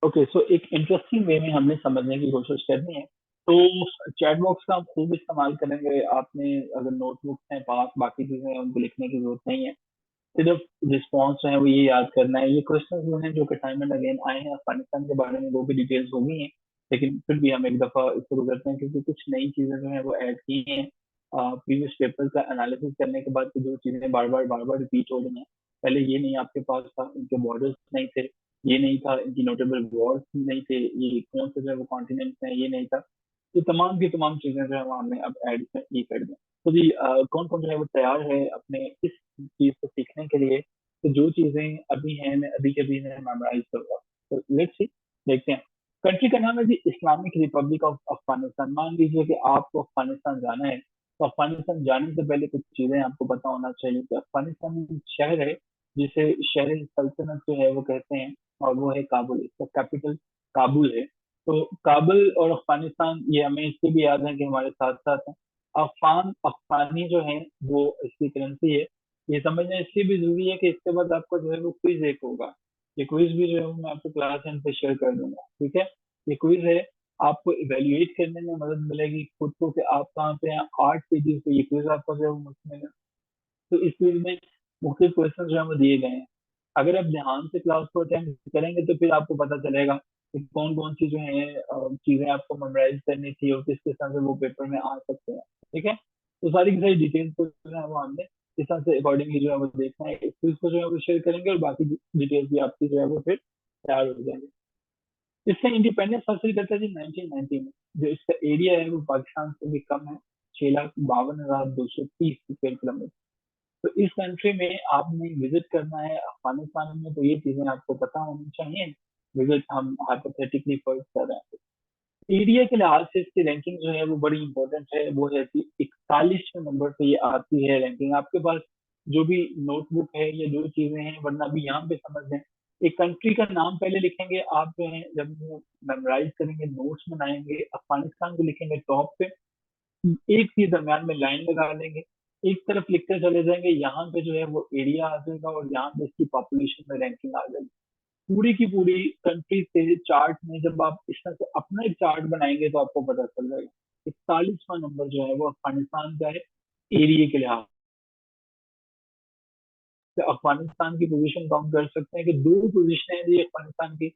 Okay, सो एक interesting way में हमने समझने की कोशिश करनी है। तो चैट बॉक्स का आप खूब इस्तेमाल करेंगे। आपने अगर नोटबुक्स हैं पास, बाकी चीजें हैं, उनको लिखने की जरूरत नहीं है। सिर्फ रिस्पॉन्स जो है वो ये याद करना है। ये क्वेश्चन जो हैं जो कि टाइम एंड अगेन आए हैं अफगानिस्तान के बारे में, वो भी डिटेल्स हो गई हैं, लेकिन फिर भी हम एक दफा इसको गुजरते हैं क्योंकि कुछ नई चीजें जो है वो ऐड की हैं प्रीवियस पेपर का एनालिसिस करने के बाद। जो चीजें बार बार रिपीट हो रही हैं, पहले ये नहीं आपके पास था, इनके बॉर्डर्स नहीं थे, ये नहीं था, इनकी नोटेबल वॉर्स नहीं थे, ये कौन से जो है वो कॉन्टिनेंट्स हैं ये नहीं था। ये तमाम की तमाम चीजें जो है वो हमने अब ऐड ये कर दी। तो जी कौन कौन जो है वो तैयार है अपने इस चीज को सीखने के लिए? तो जो चीजें अभी हैं मैं अभी के अभी मेमोराइज करूंगा। तो लेट्स सी, देखते हैं। कंट्री का नाम है जी इस्लामिक रिपब्लिक ऑफ अफगानिस्तान। मान लीजिए कि आपको अफगानिस्तान जाना है, तो अफगानिस्तान जाने से पहले कुछ चीजें आपको पता होना चाहिए कि अफगानिस्तान में एक शहर है जिसे शहर सल्तनत जो है वो कहते हैं, और वो है काबुल। इसका कैपिटल काबुल है। तो काबुल और अफगानिस्तान ये हमें इसलिए भी याद है कि हमारे साथ साथ हैं। अफगानी जो है वो इसकी करेंसी है। ये समझना इसलिए भी जरूरी है कि इसके बाद आपका जो है वो क्विज एक होगा। ये क्विज भी जो है वो मैं आपको क्लास एंड पे शेयर कर दूंगा, ठीक है। ये क्विज है, आपको इवेल्युएट करने में मदद मिलेगी खुद को कि आप कहाँ पे हैं। 8 पेजेस पे ये क्विज आपका जो है वो मुश्किल है। तो इस क्विज में मुख्तलिफ क्वेश्चन जो है वो दिए गए हैं। अगर आप ध्यान से क्लास को अटेंड करेंगे तो फिर आपको पता चलेगा कि कौन कौन सी जो है चीजें आपको मेमोराइज करनी थी और किस किस तरह से वो पेपर में आ सकते हैं, ठीक है। तो सारी की सारी डिटेल्स को जो है वो हमने इस तरह से अकॉर्डिंगली जो है वो देखना है। इस क्विज को जो है वो शेयर करेंगे और बाकी डिटेल्स भी आपकी जो है वो फिर तैयार हो जाएंगे। इससे इंडिपेंडेंस हासिल करता है जी 1990 में। जो इसका एरिया है वो पाकिस्तान से भी कम है, 6,52,230 स्क्वायर किलोमीटर। तो इस कंट्री में आपने विजिट करना है अफगानिस्तान में, तो ये चीजें आपको पता होनी चाहिए। विजिट हम हाइपोथेटिकली फर्ज कर रहे हैं। एरिया के लिहाज से इसकी रैंकिंग जो है वो बड़ी इंपॉर्टेंट है। वो है कि 41वें नंबर पे ये आती है रैंकिंग। आपके पास जो भी नोटबुक है या जो चीजें हैं, वरना भी यहाँ पे समझ लें, एक कंट्री का नाम पहले लिखेंगे आप जो है, जब वो मेमोराइज करेंगे नोट्स बनाएंगे, अफगानिस्तान को लिखेंगे टॉप पे, एक ही दरम्यान में लाइन लगा लेंगे, एक तरफ लिखते चले जाएंगे, यहाँ पे जो है वो एरिया आ जाएगा और यहाँ पे इसकी पॉपुलेशन में रैंकिंग आ जाएगी। पूरी की पूरी कंट्री से चार्ट में जब आप इस तरह से अपना एक चार्ट बनाएंगे तो आपको पता चल जाएगा। 41वां नंबर जो है वो अफगानिस्तान का है एरिया के लिहाज से। अफगानिस्तान की पोजीशन काउंट कर सकते हैं कि दो पोजीशन है जी अफगानिस्तान की,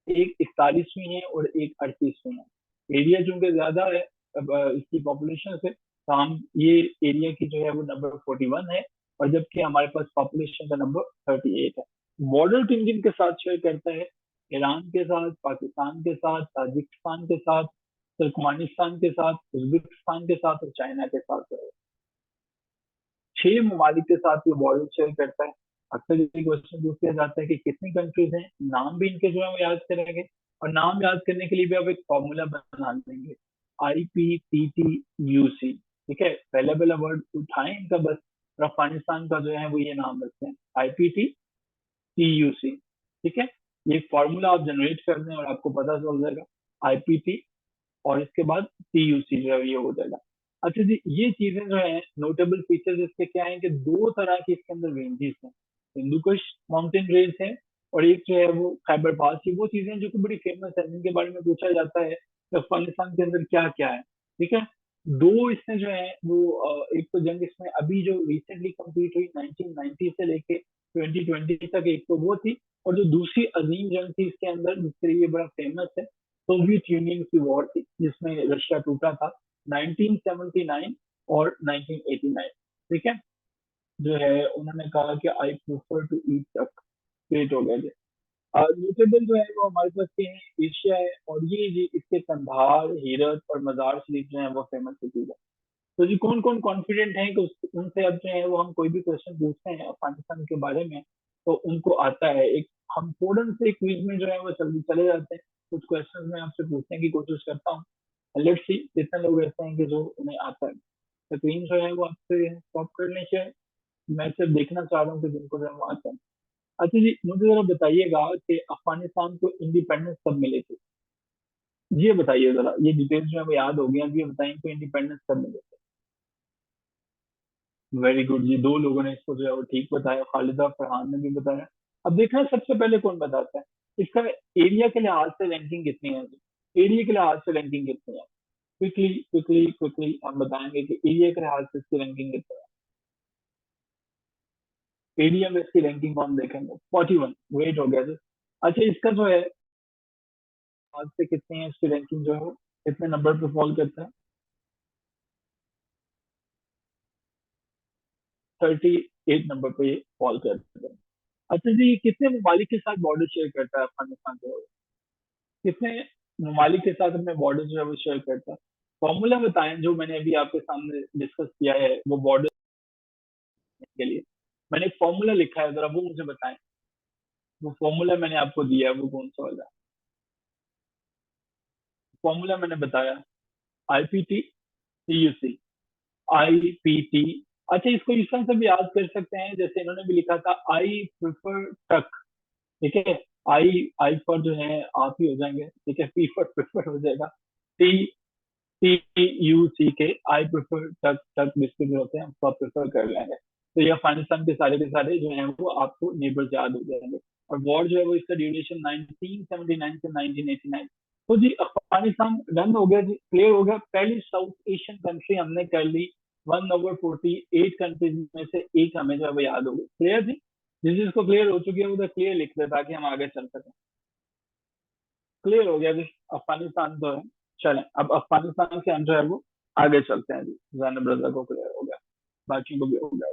एक 41वीं है और एक 38वीं है। एरिया चूंकि ज्यादा है इसकी पॉपुलेशन से, तो हम ये एरिया की जो है वो नंबर 41 है, और जबकि हमारे पास पॉपुलेशन का नंबर 38 है। बॉर्डर किन किन के साथ शेयर करता है? ईरान के साथ, पाकिस्तान के साथ, ताजिकिस्तान के साथ, तुर्कमानिस्तान के साथ, उज्बेकिस्तान के साथ और चाइना के साथ। 6 ममालिक के साथ ये बॉर्डर शेयर करता है। अक्सर ये क्वेश्चन पूछ किया जाता है कि कितनी कंट्रीज हैं, नाम भी इनके जो है वो याद करेंगे, और नाम याद करने के लिए भी आप एक फॉर्मूला बना लेंगे, IPTTUC, ठीक है। पहले पहला वर्ड उठाएं इनका बस, और अफगानिस्तान का जो है वो ये नाम रखते हैं, IPTTUC, ठीक है। ये फॉर्मूला आप जनरेट कर दें और आपको पता चल जाएगा IPT, और इसके बाद TUC जो है ये हो जाएगा। अच्छा जी, ये चीजें जो है नोटेबल फीचर्स इसके क्या है कि दो तरह की इसके अंदर रेंजेस हैं। हिंदुकुश माउंटेन रेंज है, और एक जो है वो खैबर पास की। वो चीजें जो कि बड़ी फेमस है, जिनके बारे में पूछा जाता है कि अफगानिस्तान के अंदर क्या क्या है, ठीक है। दो इसमें जो है वो एक तो जंग इसमें अभी जो रिसेंटली कंप्लीट हुई 1990 से लेके 2020 तक, एक तो वो थी। और जो दूसरी अजीम जंग थी इसके अंदर जिसके लिए ये बड़ा फेमस है, सोवियत यूनियन की वॉर थी जिसमें रशिया टूटा था, 1979 और 1989, ठीक है। जो है उन्होंने कहा कि I prefer to eat duck, पेट हो गया थे। न्यूट्रिबल जो है वो हमारे पास के हैं, एशिया है, और ये जी इसके कंधार, हीरत और मजार शरीफ जो है वो फेमस सिटीज है। तो जी कौन कौन कॉन्फिडेंट है कि उनसे अब जो है वो हम कोई भी क्वेश्चन पूछते हैं पाकिस्तान के बारे में तो उनको आता है। एक हम फौरन से क्विज में जो है वो जल्दी चले जाते हैं। कुछ क्वेश्चन मैं आपसे पूछने की कोशिश करता हूँ। लेट्स सी कितने लोग ऐसे हैं कि जो उन्हें आता है। स्क्रीन जो है वो आपसे स्टॉप करने से मैं सिर्फ देखना चाह रहा हूँ कि जिनको जो है वो आता है। अच्छा जी, मुझे जरा बताइएगा कि अफगानिस्तान को इंडिपेंडेंस कब मिली थी? ये बताइए जरा, ये डिटेल्स जो है वो याद हो गया, अब ये बताएं कि इंडिपेंडेंस कब मिले थे। वेरी गुड जी, दो लोगों ने इसको जो है वो ठीक बताया, खालिदा फरहान ने भी बताया। अब देखना है सबसे पहले कौन बताता है। इसका एरिया के लिहाज से रैंकिंग कितनी है? एरिया के लिहाज से रैंकिंग कितनी है? क्विकली क्विकली क्विकली हम बताएंगे कि एरिया के लिहाज से इसकी रैंकिंग कितनी है। एरिया में इसकी रैंकिंग कौन देखेंगे? 41, वेट हो गया जी। अच्छा, इसका जो है आज से कितनी है इसकी रैंकिंग जो है, कितने नंबर पे फॉल करता है? 38 नंबर पे ये फॉल करता है। अच्छा जी, ये कितने ममालिक के साथ बॉर्डर शेयर करता है अफगानिस्तान जो है? कितने ममालिक के साथ अपने बॉर्डर जो है वो शेयर करता है? फॉर्मूला बताएं जो मैंने अभी आपके सामने डिस्कस किया है वो बॉर्डर के लिए। मैंने एक फॉर्मूला लिखा है, जरा वो मुझे बताएं। वो फॉर्मूला मैंने आपको दिया है, वो कौन सा वाला फॉर्मूला मैंने बताया? IPT CUC, IPT। अच्छा, इसको इस तरह से भी याद कर सकते हैं जैसे इन्होंने भी लिखा था, आई प्रिफर टक। ठीक है, आई आई पर जो है आप ही हो जाएंगे, ठीक है, पी पर प्रिफर हो जाएगा। टी TUCK, आई प्रेफर टक टक बिस्किट जो होते हैं उसको आप प्रेफर कर लेंगे। तो ये अफगानिस्तान के सारे जो हैं वो आपको नेबर्स याद हो जाएंगे। और वॉर जो है वो इसका ड्यूरेशन 1979 से 1989। तो जी अफगानिस्तान रन हो गया जी, क्लियर हो गया। पहली साउथ एशियन कंट्री हमने कर ली। 1/48 कंट्रीज में से एक हमें जो है वो याद हो गई। क्लियर जी, जिस जिसको क्लियर हो चुकी है वो क्लियर लिख दे ताकि हम आगे चल सकें। क्लियर हो गया जी, अफगानिस्तान तो है। चलें, अब अफगानिस्तान से हम जो है वो आगे चलते हैं जी। जैन ब्रदर को क्लियर हो गया, बाकी को भी हो गया।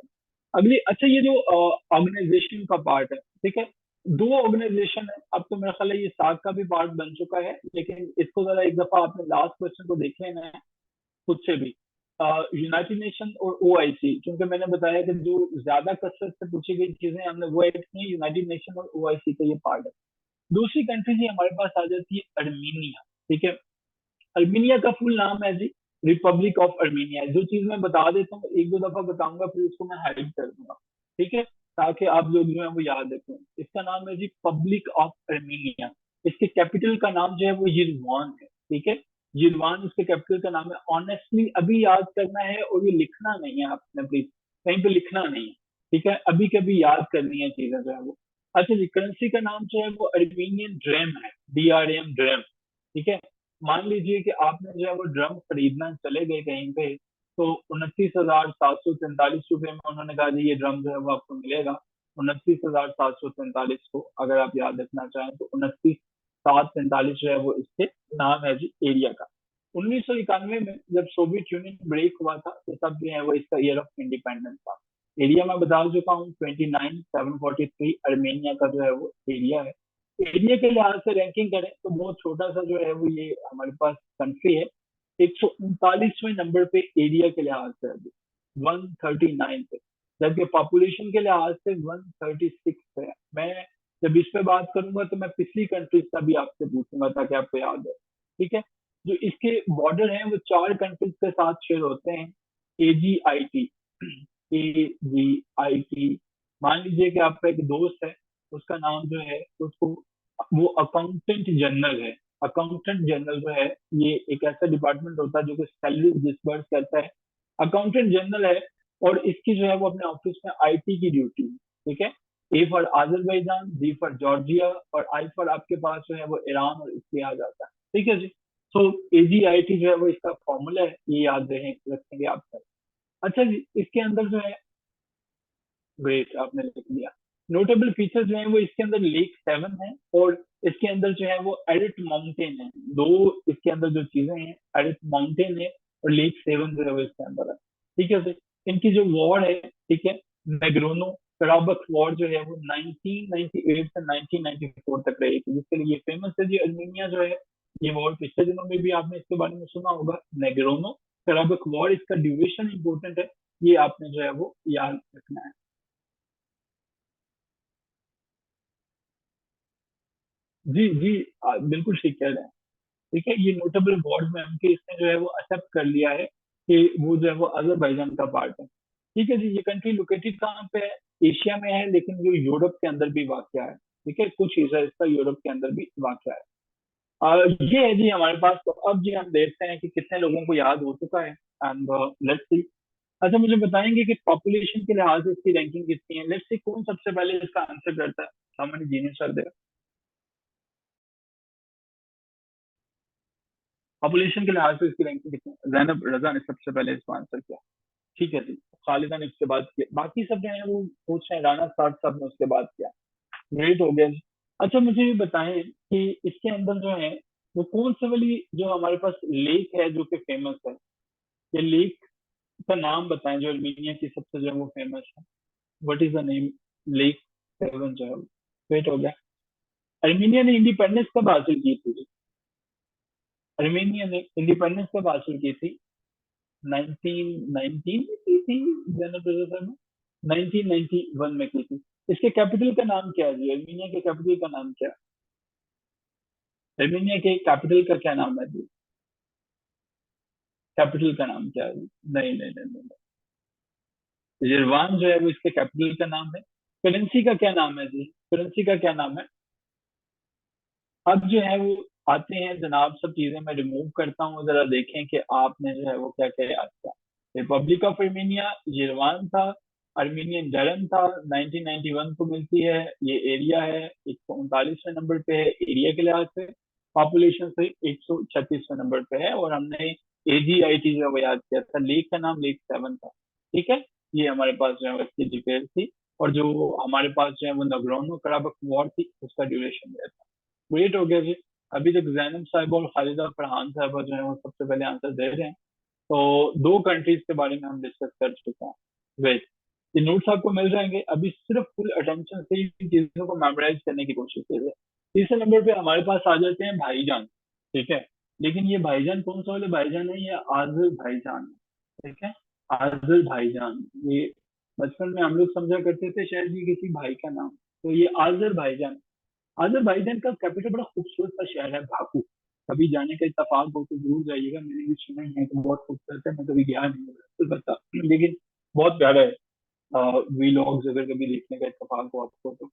अगली, अच्छा ये जो ऑर्गेनाइजेशन का पार्ट है, ठीक है, दो ऑर्गेनाइजेशन है। अब तो मेरा ख्याल है ये साग का भी पार्ट बन चुका है, लेकिन इसको जरा एक दफा आपने लास्ट क्वेश्चन को देख लेना है खुद से भी। यूनाइटेड नेशन और OIC, क्योंकि मैंने बताया कि जो ज्यादा कसरत से पूछी गई चीजें हमने वो ऐड की, यूनाइटेड नेशन और OIC का ये पार्ट है। दूसरी कंट्री जी हमारे पास आ जाती है अर्मीनिया। ठीक है, अर्मीनिया का फुल नाम है जी रिपब्लिक ऑफ अर्मीनिया। जो चीज मैं बता देता हूँ एक दो दफा बताऊंगा फिर उसको मैं हाइड कर दूंगा, ठीक है, ताकि आप लोग जो है वो याद रखें। इसका नाम है जी पब्लिक ऑफ अर्मीनिया। इसके कैपिटल का नाम जो है वो यिरवान है। ठीक है, यिरवान इसके कैपिटल का नाम है। ऑनेस्टली अभी याद करना है और ये लिखना नहीं है आपने, प्लीज कहीं पे लिखना नहीं है, ठीक है, अभी कभी याद करनी है चीजें जो है वो। अच्छा जी, करेंसी का नाम जो है वो अर्मीनियन ड्रेम है, DRM ड्रेम। ठीक है, मान लीजिए कि आपने जो है वो ड्रम खरीदना चले गए कहीं पे, तो 29,743 रुपये में उन्होंने कहा जी ये ड्रम जो है वो आपको मिलेगा 29,743 को। अगर आप याद रखना चाहें तो 29,743 जो है वो इसके नाम है जी एरिया का। 1991 में जब सोवियत यूनियन ब्रेक हुआ था तो तब जो है वो इसका ईयर ऑफ इंडिपेंडेंस था। एरिया मैं बता चुका हूँ, 29,743 अर्मेनिया का जो है वो एरिया है। एरिया के लिहाज से रैंकिंग करें तो बहुत छोटा सा जो है वो ये हमारे पास कंट्री है। 139वें नंबर पे एरिया के लिहाज से अभी, 139 पे, जबकि पॉपुलेशन के लिहाज से 136 है। मैं जब इस पे बात करूंगा तो मैं पिछली कंट्रीज का भी आपसे पूछूंगा ताकि आपको याद है। ठीक है, जो इसके बॉर्डर हैं वो चार कंट्रीज के साथ शेयर होते हैं। AGIT, AGIT, मान लीजिए कि आपका एक दोस्त है, उसका नाम जो है उसको, वो अकाउंटेंट जनरल है। अकाउंटेंट जनरल जो है ये एक ऐसा डिपार्टमेंट होता है जो कि सैलरी डिसबर्स करता है। अकाउंटेंट जनरल है और इसकी जो है वो अपने ऑफिस में IT की ड्यूटी है। ठीक है, A for Azerbaijan, G for Georgia और I फॉर आपके पास जो है वो ईरान और इसलिए आ जाता है। ठीक है जी, तो AGIT जो है वो इसका फॉर्मूला है, ये याद रखेंगे आप सर। अच्छा जी, इसके अंदर जो है, ग्रेट आपने लिख लिया। नोटेबल फीचर जो है वो इसके अंदर लेक 7 है और इसके अंदर जो है वो एडिट माउंटेन है। दो इसके अंदर जो चीजें हैं, एडिट माउंटेन है और लेक 7 जो है वो इसके अंदर है। ठीक है सर, इनकी जो वॉर है, ठीक है, नेग्रोनो कराबख वॉर जो है वो 1998 से 1994 तक रही थी, जिसके लिए ये फेमस है जी अर्मीनिया जो है। ये वॉर पिछले दिनों में भी आपने इसके बारे में सुना होगा, नेग्रोनो कराबख वॉर। इसका ड्यूरेशन इंपॉर्टेंट है, ये आपने जो है वो याद रखना है। जी जी, बिल्कुल ठीक कह रहे हैं। ठीक है, ये नोटेबल वार्ड में हमके इसने जो है वो एक्सेप्ट कर लिया है कि वो जो है वो अजरबैजान का पार्ट है। ठीक है जी, ये कंट्री लोकेटेड कहाँ पे है? एशिया में है, लेकिन जो यूरोप के अंदर भी वाक़या है। ठीक है, कुछ हिस्सा इसका यूरोप के अंदर भी वाक़या है। ये है जी हमारे पास। तो अब जी हम देखते हैं कि कितने लोगों को याद हो चुका है। And let's see. अच्छा, मुझे बताएंगे कि पॉपुलेशन के लिहाज से इसकी रैंकिंग कितनी है? लेट्स सी, कौन सबसे पहले इसका आंसर करता है? सामान्य जीनियस कर देगा। पॉपुलेशन के लिहाज से इसकी रैंकिंग कितनी है? जैनब रजा ने सबसे पहले इसको आंसर किया, ठीक है जी। खालिदा ने उसके बाद किया, बाकी सब जो है वो पूछ रहे हैं, राना साहब साहब ने उसके बाद किया। ग्रेट हो गया जी। अच्छा मुझे ये बताएं कि इसके अंदर जो है वो कौन सी वाली जो हमारे पास लेक है जो कि फेमस है, ये लेक का नाम बताएं जो अर्मीनिया की सबसे जो है वो फेमस है। What is the name lake seven जो है वो। ग्रेट हो गया। अर्मीनिया ने इंडिपेंडेंस कब हासिल की थी? अर्मीनिया ने इंडिपेंडेंस कब हासिल की थी? 1919 में की थी जनरल में, 1991 में की थी। इसके कैपिटल का नाम क्या है जी? अर्मीनिया के कैपिटल का नाम क्या है? अर्मीनिया के कैपिटल का क्या नाम है जी? कैपिटल का नाम क्या है जी? नहीं नहीं नहीं नहीं, यरवान जो है वो इसके कैपिटल का नाम है। करेंसी का क्या नाम है जी? करेंसी का क्या नाम है? अब जो है वो आते हैं जनाब, सब चीजें मैं रिमूव करता हूँ, जरा देखें कि आपने जो है वो क्या क्या याद किया। रिपब्लिक ऑफ अर्मीनिया यरवान था, अर्मीनियन डरन था, 1991 को मिलती है। ये एरिया है 139वें नंबर पे है एरिया के लिहाज से, पॉपुलेशन से 136वें नंबर पे है। और हमने AGIT जो है वो याद किया था, लेक का नाम लेक सेवन था, ठीक है। ये हमारे पास जो है वो इसकी डिटेल थी। और जो हमारे पास जो है वो नगरोनो कराबख वॉर थी उसका ड्यूरेशन दिया था। वेट हो गया जी। अभी तक जैनब साहब और खालिदा फरहान साहब जो है वो सबसे पहले आंसर दे रहे हैं। तो दो कंट्रीज के बारे में हम डिस्कस कर चुके हैं। वेट, ये नोट्स आपको मिल जाएंगे, अभी सिर्फ फुल अटेंशन से इन चीजों को मेमोराइज करने की कोशिश कीजिए। तीसरे नंबर पे हमारे पास आ जाते हैं भाईजान, ठीक है। लेकिन ये भाईजान कौन सा वाले भाईजान है? ये आजिज भाईजान है, ठीक है। आजिज भाईजान, ये बचपन में हम लोग समझा करते थे शायद ये किसी भाई का नाम, तो ये आजिज भाईजान। अजरबैजान का कैपिटल बड़ा खूबसूरत सा शहर है बाकू। कभी जाने का इत्तेफाक हो तो जरूर जाइएगा, मैंने भी सुना ही है कि बहुत खूबसूरत है, मैं कभी गया नहीं हूँ तो बता, लेकिन बहुत प्यारा है। वीलॉग्स अगर कभी देखने का इत्तेफाक हो आपको तो।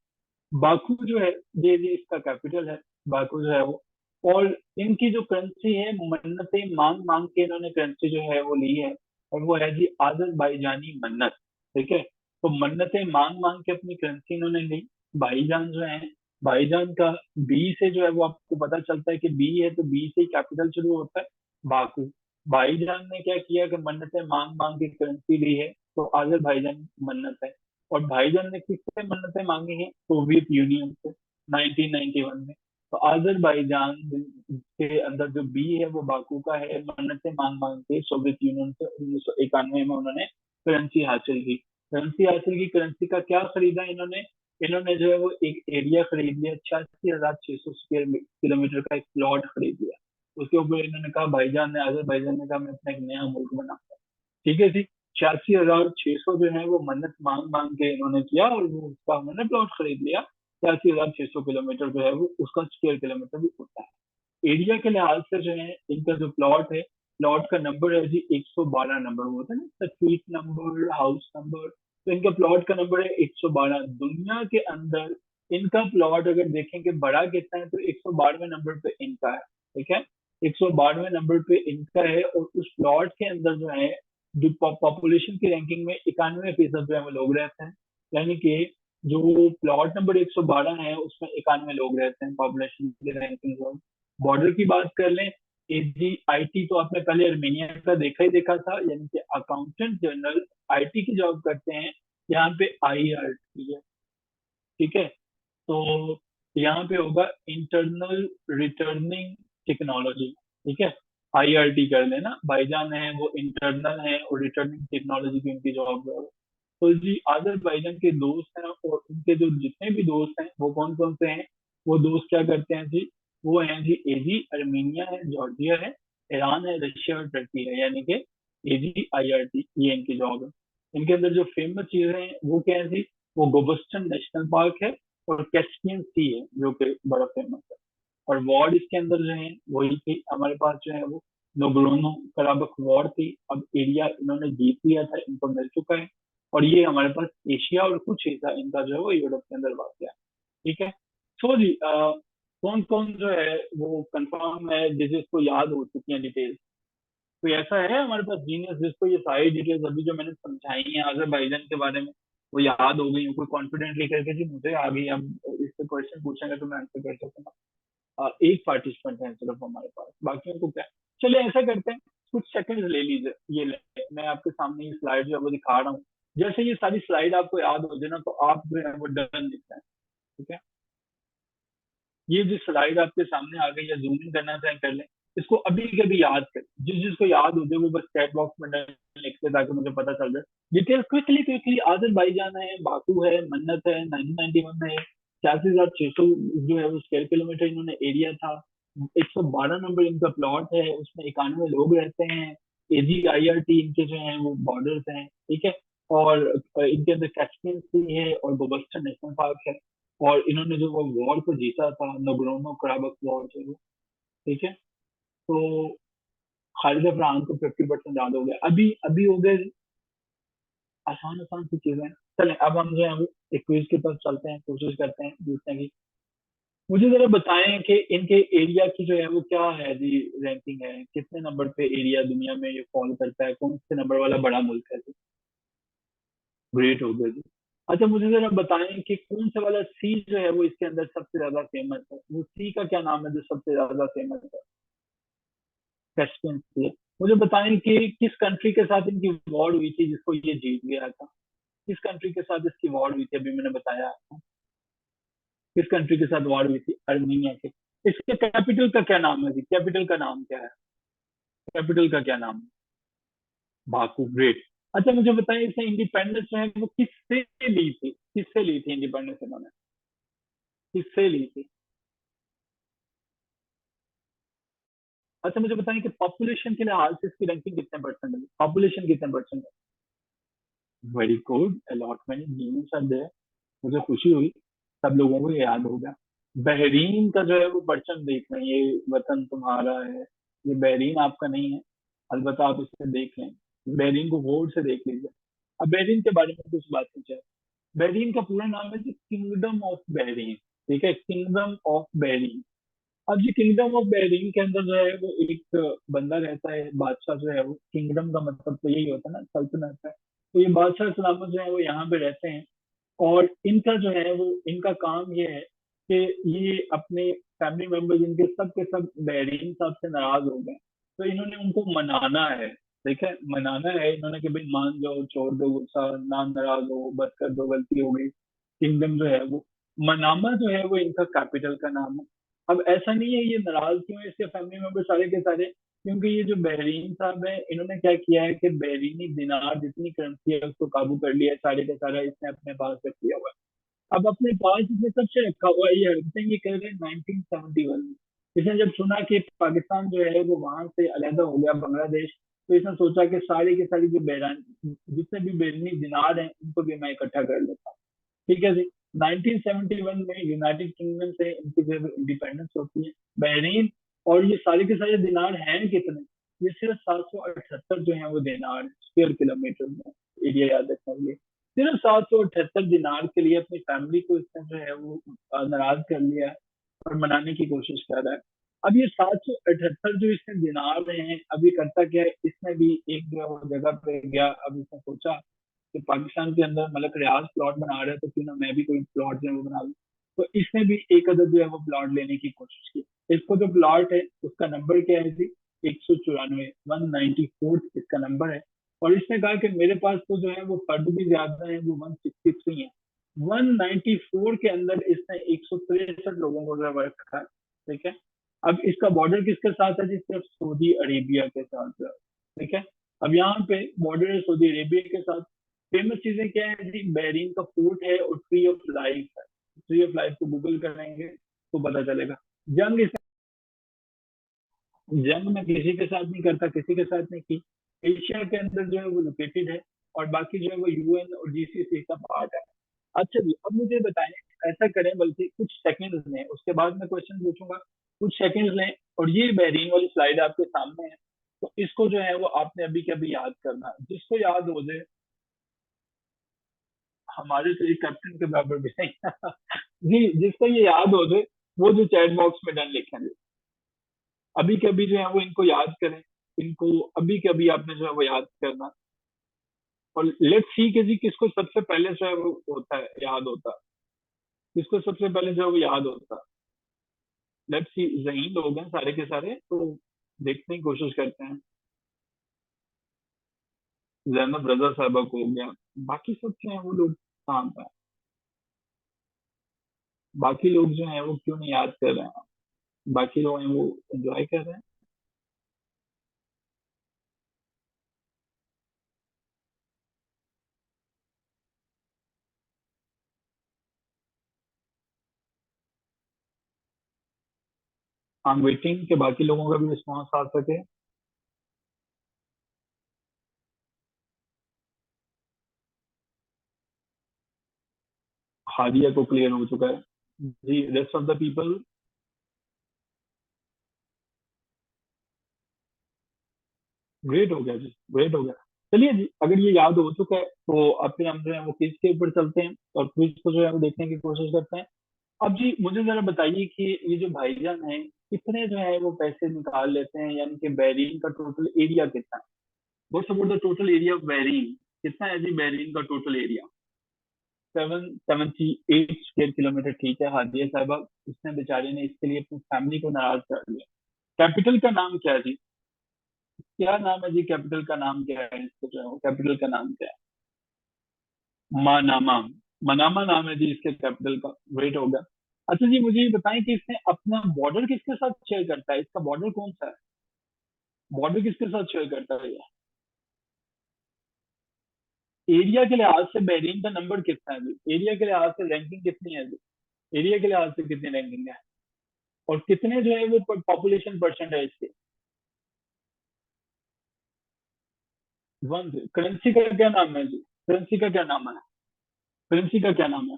बाकू जो है ये इसका कैपिटल है, बाकू जो है वो। और इनकी जो करेंसी है, मन्नतें मांग मांग के इन्होंने करेंसी जो है वो ली है, और वो है जी आजरबाईजानी मन्नत, ठीक है। तो मन्नतें मांग मांग के अपनी करेंसी इन्होंने ली। भाईजान जो है, भाईजान का बी से जो है वो आपको पता चलता है कि बी है, तो बी से कैपिटल शुरू होता है, बाकू। भाईजान ने क्या किया कि मन्नतें मांग मांग के करेंसी ली है, तो आजरबाईजान मन्नत है। और भाईजान ने किससे मन्नतें मांगी हैं? सोवियत यूनियन से, 1991 में। तो अजरबैजान के अंदर जो बी है वो बाकू का है, मन्नतें मांग मांग के सोवियत यूनियन से 1991 में उन्होंने करेंसी हासिल की। करेंसी हासिल की, करेंसी का क्या खरीदा इन्होंने? इन्होंने जो है वो एक एरिया खरीद लिया, 86,600 स्क्वायर किलोमीटर का एक प्लॉट खरीद लिया। उसके ऊपर इन्होंने कहा, भाईजान ने, अजरबैजान ने कहा मैं अपना एक नया मुल्क बनाऊंगा, ठीक है जी। 86,600 जो है वो मन्नत मांग मांग के इन्होंने किया, और वो उसका उन्होंने प्लॉट खरीद लिया। 86,600 किलोमीटर जो है वो उसका स्क्वायर किलोमीटर भी होता है। एरिया के लिहाज से जो है इनका जो प्लॉट है, प्लॉट का नंबर है जी 112 नंबर, होता है ना स्ट्रीट नंबर, हाउस नंबर। तो इनका प्लॉट का नंबर है 112। दुनिया के अंदर इनका प्लॉट अगर देखेंगे बड़ा कितना है, तो 112वें नंबर पे इनका है, ठीक है। 112वें नंबर पे इनका है, और उस प्लॉट के अंदर जो है जो पॉपुलेशन की रैंकिंग में 91% जो है वो लोग रहते हैं। यानी कि जो प्लॉट नंबर 112 है उसमें 91 लोग रहते हैं पॉपुलेशन की रैंकिंग में। बॉर्डर की बात कर लें, AGIT तो आपने पहले अर्मेनिया का देखा ही देखा था, यानी कि अकाउंटेंट जनरल IT की जॉब करते हैं। यहाँ पे IRT है, ठीक है। तो यहाँ पे होगा इंटरनल रिटर्निंग टेक्नोलॉजी, ठीक है। IRT कर लेना, भाईजान है वो इंटरनल है, और रिटर्निंग टेक्नोलॉजी की उनकी जॉब है। तो जी अजरबैजान के दोस्त हैं, और उनके जो जितने भी दोस्त हैं वो कौन कौन से हैं? वो दोस्त क्या करते हैं जी? वो हैं जी AG, अर्मीनिया है, जॉर्जिया है, ईरान है, रशिया और टर्की है, यानी कि AGIRT, ये इनकी जॉब है। इनके अंदर जो फेमस चीजें हैं वो क्या है जी? वो गोबस्टन नेशनल पार्क है, और कैस्पियन सी है जो कि बड़ा फेमस है। और वार्ड इसके अंदर जो है वही थी हमारे पास जो है वो नोग्रोनो कराबख वार्ड थी। अब एरिया इन्होंने जीत लिया था, इनको मिल चुका है। और ये हमारे पास एशिया और कुछ हिस्सा इनका जो है वो यूरोप के अंदर वाक़ है, ठीक है। सो जी कौन कौन जो है वो कंफर्म है जिसको याद हो चुकी है डिटेल्स? कोई ऐसा है हमारे पास जीनियस जिसको ये सारी डिटेल्स अभी जो मैंने समझाई हैं अजरबैजान के बारे में वो याद हो गई हो? कोई कॉन्फिडेंटली करके जी मुझे आ गई, अब इससे क्वेश्चन पूछेंगे तो मैं आंसर कर सकूंगा। एक पार्टिसिपेंट है सिर्फ हमारे पास, बाकियों को क्या? चलिए ऐसा करते हैं, कुछ सेकंड्स ले लीजिए, ये ले, मैं आपके सामने ये स्लाइड जो है वो दिखा रहा हूँ। जैसे ये सारी स्लाइड आपको याद हो जाए ना, तो आप जो है वो डन दिखता है। ठीक है, ये जो स्लाइड आपके सामने आ गई, या जूम इन करना चाहे कर लें, इसको अभी कभी याद कर, जिसको याद हो जाए वो बस चैट बॉक्स में लिख दे, ताकि मुझे पता चल जाए डिटेल। क्विकली क्विकली, आदिल भाईजान है, बाकू है, मन्नत है, 1991 है, 86,600 जो है वो स्क्वायर किलोमीटर इन्होंने एरिया था, 112 नंबर इनका प्लॉट है, उसमें 91 लोग रहते हैं, एजी आई आर टी इनके जो है वो बॉर्डर्स हैं। ठीक है, और इनके अंदर कैस्पियन सी है और बोबस्टर नेशनल पार्क है, और इन्होंने जो वो वॉर को जीता था, नगरोनो कराबख वॉर जो है वो। ठीक है, तो खालिद अफरान को 50% याद हो गया, अभी अभी हो गए। आसान आसान सी चीजें। चलें, अब हम जो है वो एक क्विज की तरफ चलते हैं, कोशिश करते हैं जीतने की। मुझे जरा बताएं कि इनके एरिया की जो है वो क्या है जी, रैंकिंग है, कितने नंबर पे एरिया दुनिया में ये फॉलो करता है, कौन से नंबर वाला बड़ा मुल्क है जी। ग्रेट हो गया जी। अच्छा, मुझे जरा बताएं कि कौन सा वाला सी जो है वो इसके अंदर सबसे ज्यादा फेमस है, वो सी का क्या नाम है जो सबसे ज्यादा फेमस है। कैस्पियन सी है। मुझे बताएं कि किस कंट्री के साथ इनकी वॉर हुई थी जिसको ये जीत गया था। किस कंट्री के साथ इसकी वॉर हुई थी, अभी मैंने बताया आपको। किस कंट्री के साथ वॉर हुई थी, अर्मीनिया के। इसके कैपिटल का क्या नाम है जी, कैपिटल का नाम क्या है, कैपिटल का क्या नाम है। Baku, great. अच्छा, मुझे बताएं इसने इंडिपेंडेंस जो है वो किससे ली थी, किससे ली थी इंडिपेंडेंस इन्होंने, किससे ली थी। अच्छा, मुझे बताएं कि पॉपुलेशन के लिहाज से इसकी रैंकिंग कितने परसेंट है, पॉपुलेशन कितने परसेंट है। Very good, allotment news are there. मुझे खुशी हुई, सब लोगों को ये याद होगा। बहरीन का जो है वो परचम देख रहे हैं, ये वतन तुम्हारा है, ये बहरीन आपका नहीं है, अलबत्ता आप इसे देख लें, बहरीन को गौर से देख लीजिए। अब बहरीन के बारे में कुछ बात पूछे। बहरीन का पूरा नाम है जी किंगडम ऑफ बहरीन। ठीक है, किंगडम ऑफ बहरीन। अब जी किंगडम ऑफ बहरीन के अंदर जो है वो एक बंदा रहता है, बादशाह जो है वो, किंगडम का मतलब तो यही होता है ना, सल्तनत है, तो ये बादशाह सलामत जो है वो यहाँ पे रहते हैं। और इनका जो है वो, इनका काम ये है कि ये अपने फैमिली मेंबर्स इनके सब के सब बहरीन साहब से नाराज हो गए, तो इन्होंने उनको मनाना है। ठीक है, मनाना है इन्होंने कि भाई मान जाओ, छोड़ दो गुस्सा, ना नाराज हो, बस कर दो, गलती हो गई। किंगडम जो है वो, मनामा जो है वो इनका कैपिटल का नाम है। अब ऐसा नहीं है ये नाराज क्यों है इसके फैमिली मेंबर सारे के सारे, क्योंकि ये जो बहरीन साहब है इन्होंने क्या किया है कि बहरीनी दिनार जितनी करेंसी है उसको काबू कर लिया है, सारे का सारा इसने अपने पास रख लिया हुआ है। अब अपने पास इसने कब से रखा हुआ है ये हरकतें ये कर रहे हैं 1971 में। इसने जब सुना कि पाकिस्तान जो है वो वहां से अलहदा हो गया, बांग्लादेश, तो इसने सोचा कि सारी की सारी जो बहरान, जितने भी बहरीनी दिनार हैं उनको भी मैं इकट्ठा कर लेता हूँ। ठीक है जी। 1971 में यूनाइटेड किंगडम से इनकी जो इंडिपेंडेंस होती है, बहरीन। और ये सारे के सारे दिनार हैं कितने, ये सिर्फ 778 जो है वो दिनार स्क्वायर किलोमीटर में, एरिया याद रखना है। सिर्फ 778 दिनार के लिए अपनी फैमिली को इसने जो है वो नाराज कर लिया है, और मनाने की कोशिश कर रहा है। अब ये 778 जो इसने दिनार हैं, अब ये करता क्या है, इसने भी एक जो है वो जगह पे गया, अब इसने सोचा कि पाकिस्तान के अंदर मलक रियाज प्लॉट बना रहा है, तो क्यों ना मैं भी कोई प्लॉट जो है वो बना लूं। तो इसने भी एक अदद जो है वो प्लॉट लेने की कोशिश की। इसको जो प्लॉट है उसका नंबर क्या है जी, 194, 194 इसका नंबर है। और इसने कहा कि मेरे पास तो जो है वो फर्द भी ज्यादा है, वो 163 है। 194 के अंदर इसने 163 लोगों को जो है रखा है। ठीक है, अब इसका बॉर्डर किसके साथ है जी, सिर्फ सऊदी अरेबिया के साथ जो है। ठीक है, अब यहाँ पे बॉर्डर है सऊदी अरेबिया के साथ। फेमस चीजें क्या है जी, बहरीन का फोर्ट है और ट्री ऑफ लाइफ है। ट्री ऑफ लाइफ को गूगल करेंगे तो पता चलेगा। जंग इस जंग में किसी के साथ नहीं करता, किसी के साथ नहीं की। एशिया के अंदर जो है वो लोकेटेड है, और बाकी जो है वो यूएन और जीसीसी का पार्ट है। अच्छा जी, अब मुझे बताएं, ऐसा करें, बल्कि कुछ सेकंड्स लें, उसके बाद मैं क्वेश्चन पूछूंगा, कुछ सेकंड्स लें, और ये बहरीन वाली स्लाइड आपके सामने है, तो इसको जो है वो आपने अभी के अभी याद करना है। जिसको याद हो जाए, हमारे से एक कैप्टन के बराबर भी नहीं जी, जिसको ये याद हो जाए वो जो चैट बॉक्स में डन लिखेंगे, अभी के अभी जो है वो इनको याद करें। इनको अभी के अभी आपने जो है वो याद करना। और लेट्स सी कि जी किसको सबसे पहले जो है वो होता है, याद होता है, किसको सबसे पहले जो है वो याद होता है। लेट्स सी, जहीन लोग हैं सारे के सारे, तो देखने की कोशिश करते हैं। जैनब रजा साहबा को हो गया। बाकी सब जो है वो लोग कहाँ पे हैं? बाकी लोग जो हैं वो क्यों नहीं याद कर रहे हैं? बाकी लोग हैं वो एंजॉय कर रहे हैं। आई एम वेटिंग कि बाकी लोगों का भी रिस्पॉन्स आ सके। हादिया को क्लियर हो चुका है। जी, rest of the people. Great हो गया जी, ग्रेट हो गया। चलिए जी, अगर ये याद हो चुका है तो अब फिर हम जो है वो क्विज के ऊपर चलते हैं और क्विज को जो है वो देखने की कोशिश करते हैं। अब जी मुझे जरा बताइए कि ये जो भाईजान है कितने जो है वो पैसे निकाल लेते हैं, यानी कि बैरिन का टोटल एरिया कितना है? What's about the total area of Bahrain? कितना है जी बैरिन का टोटल एरिया? 778 square kilometre. ठीक है हादिया साहबा, उसने बेचारे ने इसके लिए अपनी फैमिली को नाराज कर दिया। कैपिटल का नाम क्या है जी? क्या नाम है जी? कैपिटल का नाम क्या है? इसको जो है कैपिटल का नाम क्या है? मनामा। मनामा नाम है जी इसके कैपिटल का। वेट हो गया। अच्छा जी, मुझे ये बताएं कि इसने अपना बॉर्डर किसके साथ शेयर करता है? इसका बॉर्डर कौन सा है? बॉर्डर किसके साथ शेयर करता है ये? एरिया के लिहाज से बहरीन का नंबर कितना है जी? एरिया के लिहाज से रैंकिंग कितनी है जी? एरिया के लिहाज से कितनी रैंकिंग है? और कितने जो है वो पॉपुलेशन परसेंट है इसके? वन। करेंसी का क्या नाम है जी? करेंसी का क्या नाम है? करेंसी का क्या नाम है?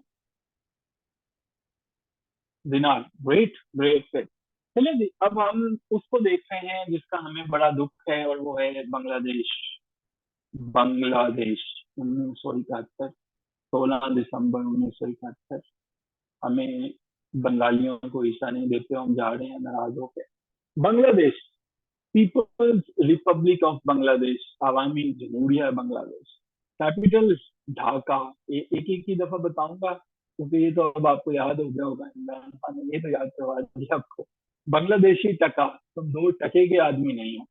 दिनार। Great, great, great. चलिए जी, अब हम उसको देख रहे हैं जिसका हमें बड़ा दुख है, और वो है बांग्लादेश। बांग्लादेश। 1971। 16 दिसंबर 1971। हमें बंगालियों को ईसा नहीं देते, हम जा रहे हैं नाराज होकर। Bangladesh. People's Republic of Bangladesh, अवामी जमहूरिया बांग्लादेश। कैपिटल ढाका। एक एक ही दफा बताऊंगा क्योंकि ये तो अब आपको याद हो गया होगा, इमरान खान ने ये तो याद करवा दिया आपको। बांग्लादेशी टका। तुम दो टके के आदमी नहीं हो,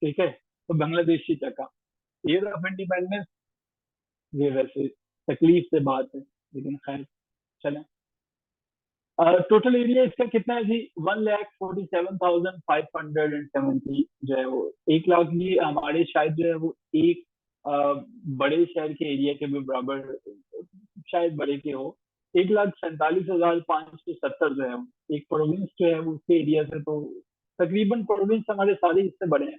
ठीक है? तो बांग्लादेशी टका। Year of independence. ये वैसे तकलीफ से बात है, लेकिन खैर चलें। टोटल एरिया इसका कितना है जी? 1,47,570 जो है वो 1 लाख जी हमारे शायद जो है वो एक बड़े शहर के एरिया के भी बराबर, शायद बड़े के हो। 1,47,570 जो है वो एक प्रोविंस जो है वो उसके एरिया से तो तकरीबन प्रोविंस हमारे सारे हिस्से बड़े हैं।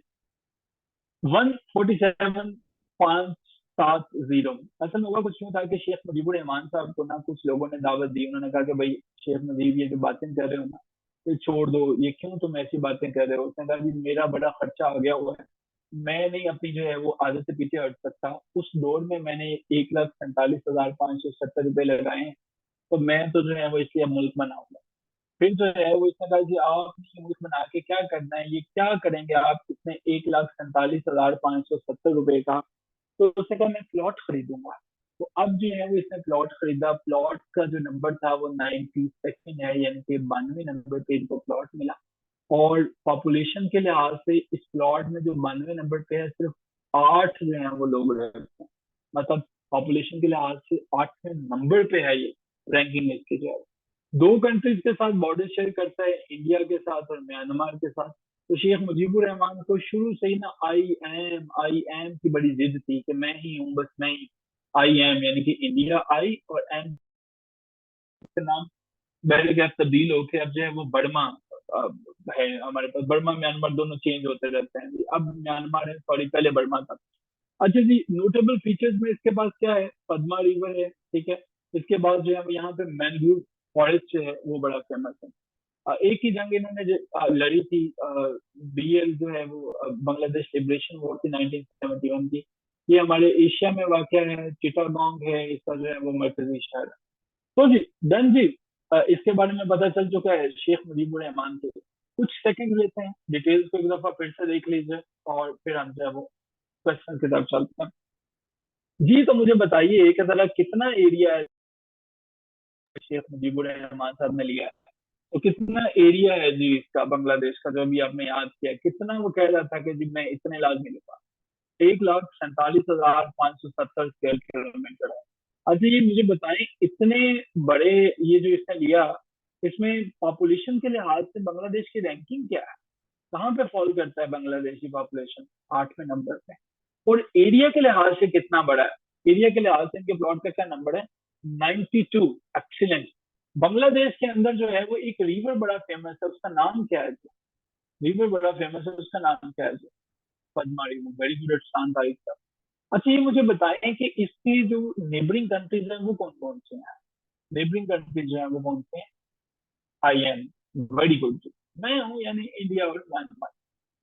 147,570। असल में हुआ कुछ यूं था कि शेख मुजीबुर रहमान साहब को ना कुछ लोगों ने दावत दी। उन्होंने कहा कि भाई शेख मुजीब ये जो बातें कर रहे हो ना, ये छोड़ दो, ये क्यों तुम ऐसी बातें कर रहे हो? उसने कहा जी मेरा बड़ा खर्चा आ गया हुआ है, मैं नहीं अपनी जो है वो आदत से पीछे हट सकता। उस दौर में मैंने 1,47,570 रुपए लगाए हैं, तो मैं तो जो है वो इसलिए मुल्क बनाऊंगा। फिर जो है वो इसने कहा कि आप ये मुल्क बना के क्या करना है, ये क्या करेंगे आप इसमें 1,47,570 रुपए का? तो उसने कहा मैं प्लॉट खरीदूंगा। तो अब जो है वो इसने प्लॉट खरीदा। प्लॉट का जो नंबर था वो 92nd है, यानी कि 92 नंबर पे इनको प्लॉट मिला। और पॉपुलेशन के लिहाज से इस प्लॉट में जो 92 नंबर पे है, सिर्फ 8 जो है वो लोग रहते हैं। मतलब पॉपुलेशन के लिहाज से 8वें नंबर पे है ये रैंकिंग इसकी जो है। दो कंट्रीज के साथ बॉर्डर शेयर करता है, इंडिया के साथ और म्यांमार के साथ। तो शेख मुजीबुर रहमान को शुरू से ही ना आई एम की बड़ी जिद थी कि मैं ही हूँ, बस मैं ही। आई एम यानी कि इंडिया, आई और एम का नाम पहले क्या तब्दील होके अब जो है वो बर्मा अ, है हमारे पास। बर्मा म्यांमार दोनों चेंज होते रहते हैं। अब म्यांमार है, सॉरी पहले बर्मा था। अच्छा जी, नोटेबल फीचर्स में इसके पास क्या है? पद्मा रिवर है, ठीक है। इसके बाद जो है यहाँ पे मैंग्रोव फॉरेस्ट जो है वो बड़ा फेमस है। एक ही जंग इन्होंने लड़ी थी, बीएल जो है वो बांग्लादेश लिबरेशन वॉर थी 1971 की। ये हमारे एशिया में वाक़ है, चिटागोंग है इसका जो है वो मरकजी शहर है। तो जी, डन जी। इसके बारे में पता चल चुका है शेख मुजीबुर रहमान के। कुछ सेकंड लेते हैं, डिटेल्स को एक दफा फिर से देख लीजिए और फिर हम जो है वो क्वेश्चन की तरफ चलते हैं। जी, तो मुझे बताइए एक तरह कितना एरिया है शेख मुजीबुर रहमान साहब ने लिया है? तो कितना एरिया है जी इसका, बांग्लादेश का, जो अभी आपने याद किया, कितना वो कह रहा था कि जी मैं इतने लाख नहीं लूंगा। 1,47,570 स्क्वायर किलोमीटर है। अच्छा ये मुझे बताएं, इतने बड़े ये जो इसने लिया, इसमें पॉपुलेशन के लिहाज से बांग्लादेश की रैंकिंग क्या है? कहाँ पे फॉल करता है बांग्लादेश की पॉपुलेशन? 8वें नंबर पे। और एरिया के लिहाज से कितना बड़ा है? एरिया के लिहाज से इनके प्लॉट का क्या नंबर है? 92। एक्सीलेंट। बांग्लादेश के अंदर जो है वो एक रिवर बड़ा फेमस है, उसका नाम क्या है? रिवर बड़ा फेमस है, उसका नाम क्या है? पदमारी। वेरी गुड, शानदार था। अच्छा ये मुझे बताएं कि इसकी जो नेबरिंग कंट्रीज हैं वो कौन कौन से हैं? नेबरिंग कंट्रीज जो है वो कौन से हैं? I am. Very good. मैं हूँ यानी इंडिया और म्यांमार।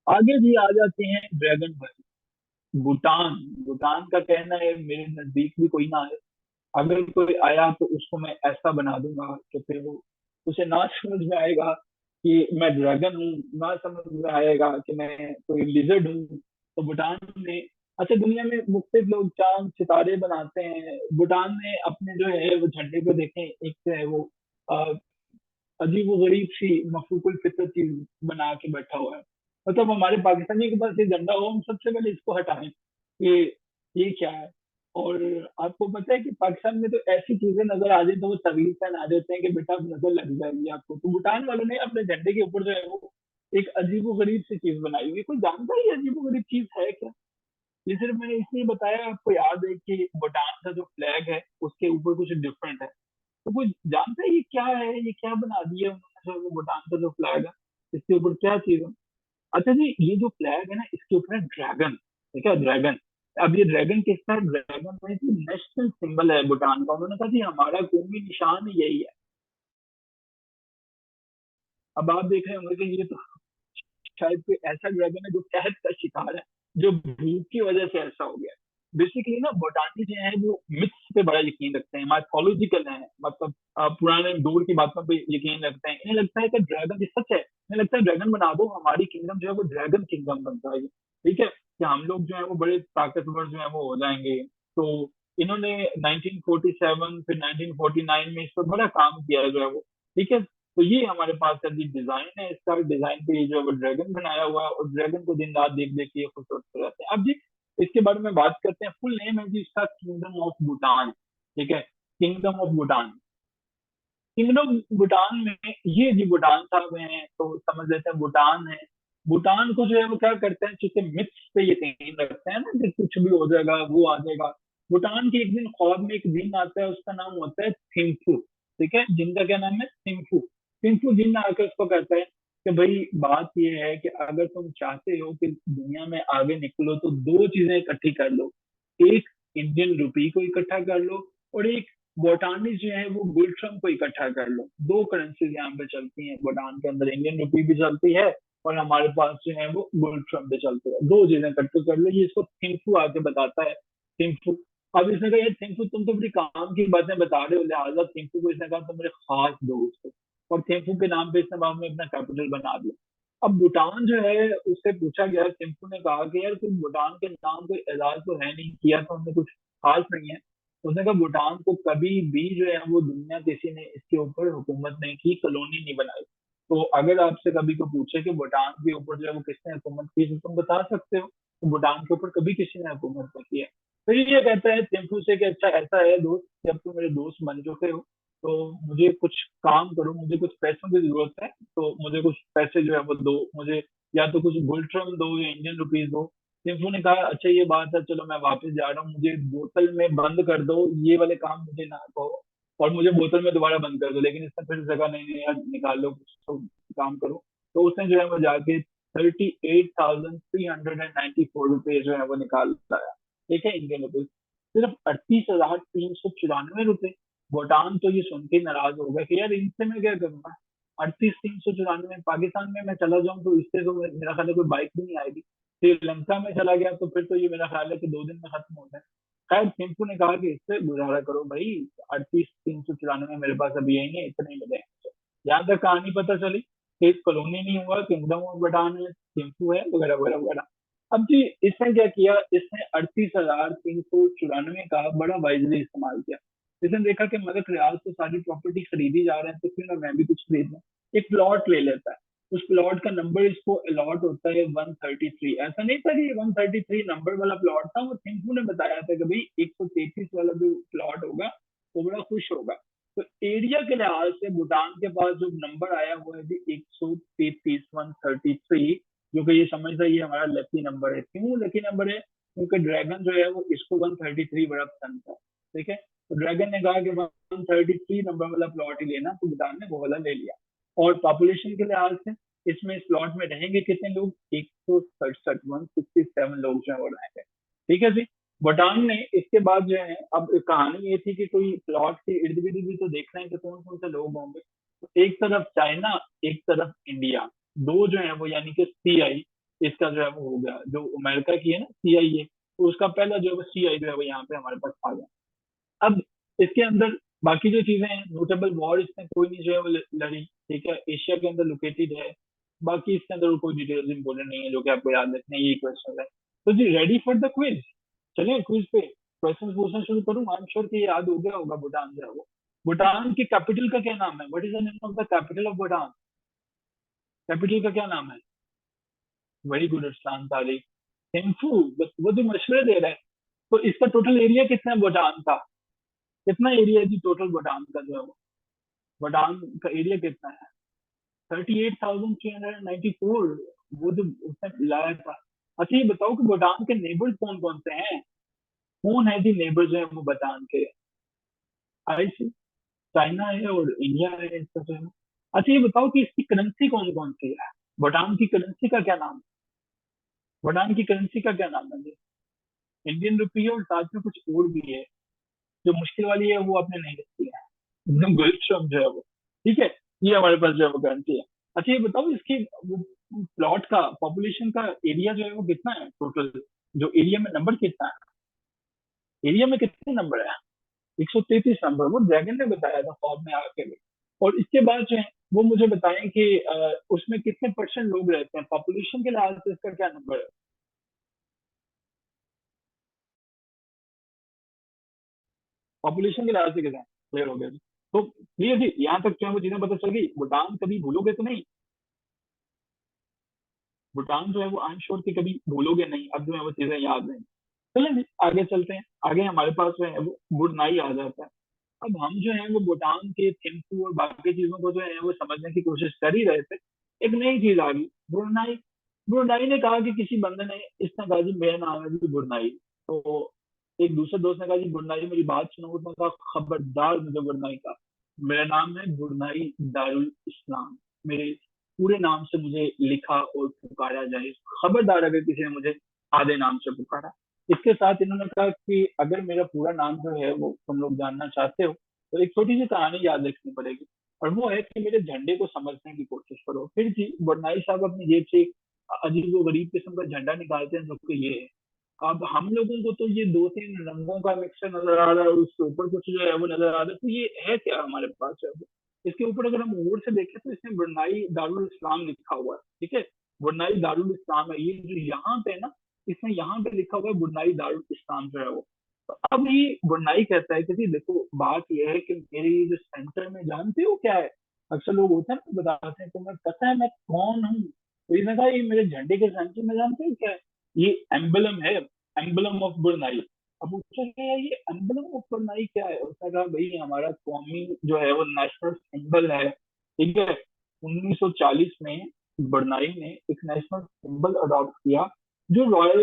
आगे भी आ जाते हैं ड्रैगन भाई। भूटान। भूटान का कहना है मेरे नजदीक भी कोई ना आए, अगर कोई आया तो उसको मैं ऐसा बना दूंगा कि फिर वो, उसे ना समझ में आएगा कि मैं ड्रैगन हूँ, ना समझ में आएगा कि मैं कोई लिजर्ड हूँ। तो भूटान में, अच्छा दुनिया में मुख्तलिफ लोग चांद सितारे बनाते हैं। भूटान ने अपने जो है वो झंडे को देखें, एक जो है वो अजीब वो गरीब सी मफरूकुल फितर चीज बना के बैठा हुआ है। मतलब हमारे पाकिस्तानी के पास ये झंडा हो, हम सबसे पहले इसको हटाएं कि ये क्या है। और आपको पता है कि पाकिस्तान में तो ऐसी चीजें नजर आ जाए तो वो तवीज पहना देते हैं कि बेटा अब नजर लग जाएगी आपको। तो भूटान वालों ने अपने झंडे के ऊपर जो है वो एक अजीबो गरीब सी चीज बनाई हुई है। कोई जानता है ये अजीबो गरीब चीज है क्या? ये सिर्फ मैंने इसलिए बताया, आपको याद है कि भूटान का जो फ्लैग है उसके ऊपर कुछ डिफरेंट है। तो कोई जानता है ये क्या है, ये क्या बना दिया उन्होंने? जो वो भूटान का जो फ्लैग है इसके ऊपर क्या चीज है? अच्छा जी, ये जो फ्लैग है ना इसके ऊपर है ड्रैगन। ठीक है, ड्रैगन। अब ये ड्रैगन किसका है? ड्रैगन में नेशनल सिंबल है भूटान का। उन्होंने कहा जी हमारा कौमी निशान यही है। अब आप देख रहे होंगे कि ये तो शायद कोई ऐसा ड्रैगन है जो कहत का शिकार है, जो भूख की वजह से ऐसा हो गया। बेसिकली ना भूटानी जो है वो मिथ्स पे बड़ा यकीन रखते हैं, माइथोलॉजिकल हैं, मतलब पुराने दौर की बातों पे यकीन रखते हैं। इन्हें लगता है कि ड्रैगन ये सच है, इन्हें लगता है ड्रैगन बना दो, हमारी किंगडम जो है वो ड्रैगन किंगडम बन जाएगी। ठीक है, कि हम लोग जो है वो बड़े ताकतवर जो है वो हो जाएंगे। तो इन्होंने 1947 फिर 1949 में इस पर बड़ा काम किया जो है वो। ठीक है, तो ये हमारे पास का जी डिजाइन है, इसका डिजाइन पे ये जो है वो ड्रैगन बनाया हुआ है, और ड्रैगन को दिन रात देख देख के ये खुश होते रहते हैं। अब जी इसके बारे में बात करते हैं। फुल नेम है जी इसका किंगडम ऑफ भूटान। ठीक है, kingdom of Bhutan. Kingdom Bhutan में ये जी भूटान साहब हैं तो समझ लेते हैं भूटान है। भूटान को जो है वो क्या करते हैं, चूंकि मिथ्स पे यकीन रखते हैं ना कि कुछ भी हो जाएगा वो आ जाएगा। भूटान के एक दिन ख्वाब में एक जिन आता है, उसका नाम होता है थिम्फू। ठीक है, जिनका क्या नाम है? थिम्फू। थिम्फू जिन आकर उसको कहता है कि भाई बात ये है कि अगर तुम चाहते हो कि दुनिया में आगे निकलो तो दो चीजें इकट्ठी कर लो। एक, इंडियन रुपी को इकट्ठा कर लो, और एक, भूटानी जो है वो गुलट्रम को इकट्ठा कर लो। दो करेंसीज यहाँ पे चलती हैं भूटान के अंदर, इंडियन रुपी भी चलती है और हमारे पास जो है वो गुलट्रम भी चलती है। दो चीजें इकट्ठे कर लो, ये इसको थिम्फू आके बताता है। थिम्फू। अब इसने कहा यार थिम्फू तुम तो बड़ी काम की बातें बता रहे हो, लिहाजा थिम्फू को इसने कहा तुम मेरे खास दोस्त हो। और थिम्फू के नाम पे इसने बाद में अपना कैपिटल बना दिया। अब भूटान जो है उससे पूछा गया, थिम्फू ने कहा कि यार तुम भूटान के नाम कोई एजाज तो है नहीं, किया तो हमने कुछ खास नहीं है। उसने कहा भूटान को कभी भी जो है वो दुनिया किसी ने इसके ऊपर हुकूमत नहीं की, कॉलोनी नहीं बनाई। तो अगर आपसे कभी को पूछे कि भूटान के ऊपर जो है वो किसने हुकूमत की, तो तुम बता सकते हो तो भूटान के ऊपर कभी किसी ने हुकूमत नहीं की है। तो ये कहता है टेम्पू से कि अच्छा ऐसा है दोस्त, जब तुम मेरे दोस्त बन चुके हो तो मुझे कुछ काम करो, मुझे कुछ पैसों की जरूरत है, तो मुझे कुछ पैसे जो है वो दो मुझे, या तो कुछ गुलट्रम दो या इंडियन रुपीज दो। टिम्पू ने कहा अच्छा ये बात है, चलो मैं वापस जा रहा हूँ, मुझे बोतल में बंद कर दो, ये वाले काम मुझे ना कहो, और मुझे बोतल में दोबारा बंद कर दो। लेकिन इसने फिर जगह नहीं, नहीं यार निकाल लो कुछ तो काम करो। तो उसने जो है वो जाके 38,394 रुपये जो है वो निकाल लाया। ठीक है, इंडियन रुपीज सिर्फ 38,394 रुपये। भूटान तो ये सुन के नाराज हो गया कि यार इनसे मैं क्या करूंगा। 38,394 पाकिस्तान में मैं चला जाऊं तो इससे तो मेरा ख्याल है कोई बाइक भी नहीं आएगी। श्रीलंका में चला गया तो फिर तो ये मेरा ख्याल है कि 2 दिन में खत्म हो जाए। खैर टिंकू ने कहा कि इससे गुजारा करो भाई, 38,394 मेरे पास अभी यही है, इतने मिले हैं। यहाँ तक कहानी पता चली कि एक कॉलोनी नहीं हुआ, किंगडम ऑफ भूटान है, टिंकू है, वगैरह वगैरह वगैरह। अब जी इसने क्या किया, इसने 38,394 का बड़ा वाइजली इस्तेमाल किया। इसने देखा कि मदद रियाज तो सारी प्रॉपर्टी खरीदी जा रहे हैं, तो क्यों ना मैं भी कुछ खरीद लूं। एक प्लॉट ले लेता है, उस प्लॉट का नंबर इसको अलॉट होता है 133। ऐसा नहीं था कि 133 नंबर वाला प्लॉट था, वो थिंकू ने बताया था कि भाई 133 वाला जो प्लॉट होगा वो बड़ा खुश होगा। तो एरिया के लिहाज से भूटान के पास जो नंबर आया वो है जी 133, 133, जो कि ये समझ रही है हमारा लकी नंबर है। क्यों लकी नंबर है? क्योंकि ड्रैगन जो है वो इसको 133 बड़ा पसंद था। ठीक है, तो ड्रैगन ने कहा कि 133 नंबर वाला प्लॉट ही लेना, तो भूटान ने वो वाला ले लिया। और पॉपुलेशन के लिहाज से इसमें इस प्लॉट में रहेंगे कितने लोग? 167, 167 लोग जो है वो रहेंगे। ठीक है जी। भूटान ने इसके बाद जो है, अब कहानी ये थी कि कोई प्लॉट के इर्द गिर्द भी तो देखना है कि कौन कौन से लोग होंगे। तो एक तरफ चाइना, एक तरफ इंडिया, दो जो है वो यानी कि CI, इसका जो है वो हो गया, जो अमेरिका की है ना CIA, तो उसका पहला जो है वो CI जो है वो यहाँ पे हमारे पास आ गया। अब इसके अंदर बाकी जो चीजें हैं, नोटेबल वॉर इसमें कोई नहीं जो है वो लड़ी। ठीक है, एशिया के अंदर लोकेटेड है। बाकी इसके अंदर कोई डिटेल्स इंपॉर्टेंट नहीं है जो कि आपको याद रखने हैं, यही क्वेश्चन है। तो जी रेडी फॉर द क्विज, चलिए क्विज पे क्वेश्चन पूछना शुरू करूँ। आई एम श्योर कि ये याद हो गया होगा भूटान जो है वो। भूटान की कैपिटल का क्या नाम है? What is the name of the capital of Bhutan? Capital का क्या नाम है? Very good Arsalan Tariq. थिम्फू, वो जो मशवरे दे रहे हैं। तो इसका टोटल एरिया कितना है भूटान का? कितना एरिया है जी टोटल भूटान का जो है वो? भूटान का एरिया कितना है? 38,394। वो जो उसने लाया था। अच्छा ये बताओ कि भूटान के नेबर्स कौन कौन से हैं? कौन है जी नेबर्स जो है वो भूटान के? आई सी, चाइना है और इंडिया है इसका जो है। अच्छा ये बताओ कि इसकी करेंसी कौन कौन सी है? भूटान की करेंसी का क्या नाम है? भूटान की करेंसी का क्या नाम है जी? इंडियन रुपी है और साथ में कुछ और भी है। जो मुश्किल वाली है वो आपने नहीं रखी है, एकदम गलत शब्द जो है वो। ठीक है, ये हमारे पास जो है वो गारंटी है। अच्छा ये बताओ इसकी प्लॉट का पॉपुलेशन का एरिया जो है वो कितना है टोटल? जो एरिया में नंबर कितना है? एरिया में कितने नंबर है? 133 नंबर, वो ड्रैगन ने बताया था फॉर्म में आके भी। और इसके बाद जो है वो मुझे बताएं कि उसमें कितने परसेंट लोग रहते हैं पॉपुलेशन के लिहाज से, इसका क्या नंबर है? पॉपुलेशन के लिहाज से कितना? क्लियर हो गया जी। तो क्लियर जी, यहाँ तक जो है वो चीजें पता चल गई। भूटान कभी भूलोगे तो नहीं? भूटान जो है वो आई एम श्योर कि कभी भूलोगे नहीं, अब जो है वो चीजें याद नहीं। चलो जी आगे चलते हैं। आगे हमारे पास जो है वो गुड नाई आ जाता है। अब हम जो है वो भूटान के थिम्पू और बाकी चीजों को जो है वो समझने की कोशिश कर ही रहे थे। एक नई चीज आ गई, ब्रुनाई। ब्रुनाई ने कहा कि किसी बंदे ने, इसने कहा जी मेरा नाम है जी ब्रुनाई। तो एक दूसरे दोस्त ने कहा जी ब्रुनाई मेरी बात सुनो। उसने कहा खबरदार मुझे ब्रुनाई का, मेरा नाम है ब्रुनाई दारुल इस्लाम। मेरे पूरे नाम से मुझे लिखा और पुकारा जाए, खबरदार अगर किसी ने मुझे आधे नाम से पुकारा। इसके साथ इन्होंने कहा कि अगर मेरा पूरा नाम जो है वो तुम लोग जानना चाहते हो तो एक छोटी सी कहानी याद रखनी पड़ेगी, और वो है कि मेरे झंडे को समझने की कोशिश करो। फिर जी बरनाई साहब अपनी जेब से एक अजीब व गरीब किस्म का झंडा निकालते हैं जो कि ये है। अब हम लोगों को तो ये दो तीन रंगों का मिक्सचर नजर आ रहा है और उसके ऊपर कुछ जो है वो नजर आ रहा है, तो ये है क्या हमारे पास है? इसके ऊपर अगर हम गौर से देखें तो इसमें बरनाई दारुल इस्लाम लिखा हुआ है। ठीक है, बरनाई दारुल इस्लाम है ये जो यहाँ पे है ना, इसमें यहाँ पे लिखा हुआ है बुनाई दारुल इस्लाम जो है वो। तो अब ये बुनाई कहता है कि जी देखो बात यह है कि मेरे ये जो सेंटर में जानते हो क्या है? अक्सर लोग होते हैं ना बताते हैं तुम्हें पता है मैं कौन हूँ, तो इसने कहा ये मेरे झंडे के सेंटर में जानते हो क्या है? ये एम्बलम है, एम्बलम ऑफ बुनाई। अब पूछा गया ये एम्बलम ऑफ बुनाई क्या है? उसने कहा भाई हमारा कौमी जो है वो नेशनल सिंबल है। ठीक है, 1940 में बर्नाई ने एक नेशनल सिंबल अडॉप्ट किया। जो रॉयल